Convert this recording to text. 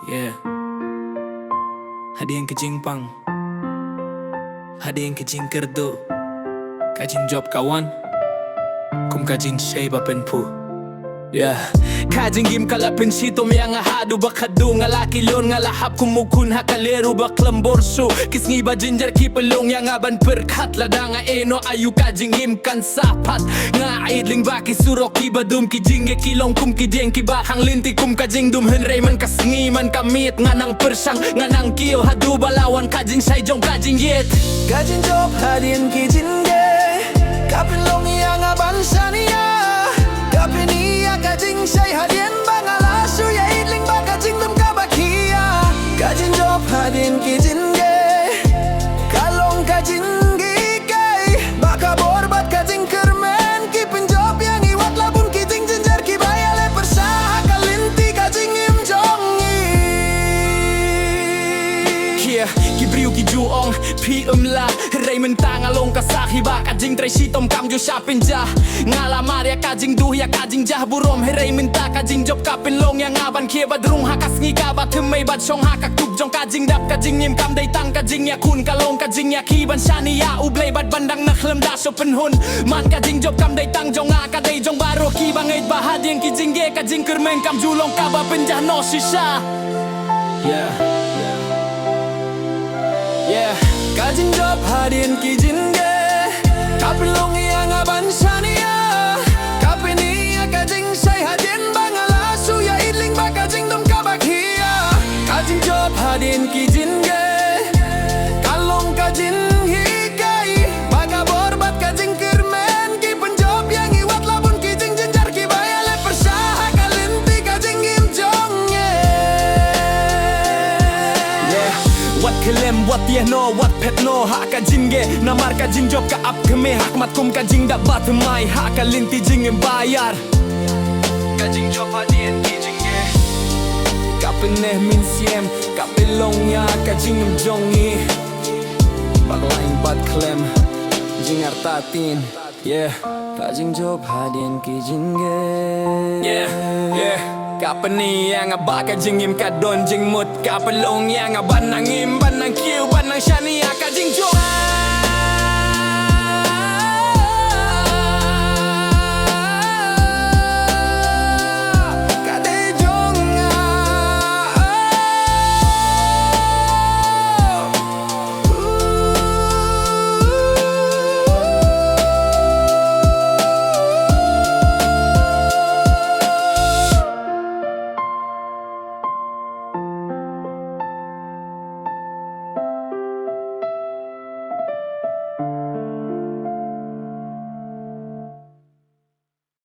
Yeah. Ada yang ke Jingpang, ada yang ke Jingkerdo. Kajin job kawan, kum kajin shay bapenpu. Yeah. Kajing gim kalapin sitom yang ahadu bakadu ngalaki lon ngalahap kumukun hakalero baklam borso kisngi ba ginger kipelong yang aban perkat ladanga eno ayu kajing gim kan sapat nga aidling baki suroki badum kijing kilong kum kijeng kibahang linti kum kajing dum henrey man kasngi man kamit nganang persang nganang kiyo hadu balawan kajing say jong kajing yet kajing job hadin kijing ge kapelong yang aban sania kapenia kajing say hadin bangala suya idling ba kajing dum kabakia kajing job hadin kijing ge kalong kajing gi kai baka borbat kajing kermen ki penjob yang iwat labun kijing jenjar ki bayale persaha kalinti kajing im jongi yeah ki briu ki juong pi la rey mentang along kasaki ba kajing tray sitom kam jo shapin ja ngalamar ya kajing duh ya kajing jah burom herey minta kajing job kapin long yang aban kia badrung hakas ngi ka ba themei bat song hakak tup jong kajing dap kajing nim kam dai tang kajing ya kun kalong kajing ya ki ban shani ya ublei bat bandang nak lem da so penhun man kajing job kam dai tang jong ka dai jong baro ki bangait ba hading kijing ge kajing kermeng kam julong ka ba penjah no sisa yeah yeah kajing job hadin kijing ge kapelong yang aban sania kapenia kajing say hadin bangala suya idling ba kajing dum kabakia kajing job hadin kijing ge kalong kajing hikai baga borbat kajing kermen ki penjob yang iwat labun kijing jenjar ki bayale persaha kalinti kajing im jongye yeah wat kelem wat yehno wat petno hak kajing ge namar kajing job ka ap keme hak mat kum kajing dak bat mai hak kalinti jing em bayar kajing job hadien kijing ge kapeneh min siem kapelong ya kajing em jongi baglain bat klem jing artatin yeah kajing job hadin kijing ge yeah yeah kapeni yang abak kajing im kadon jing mut kapelong yang aban nangim ban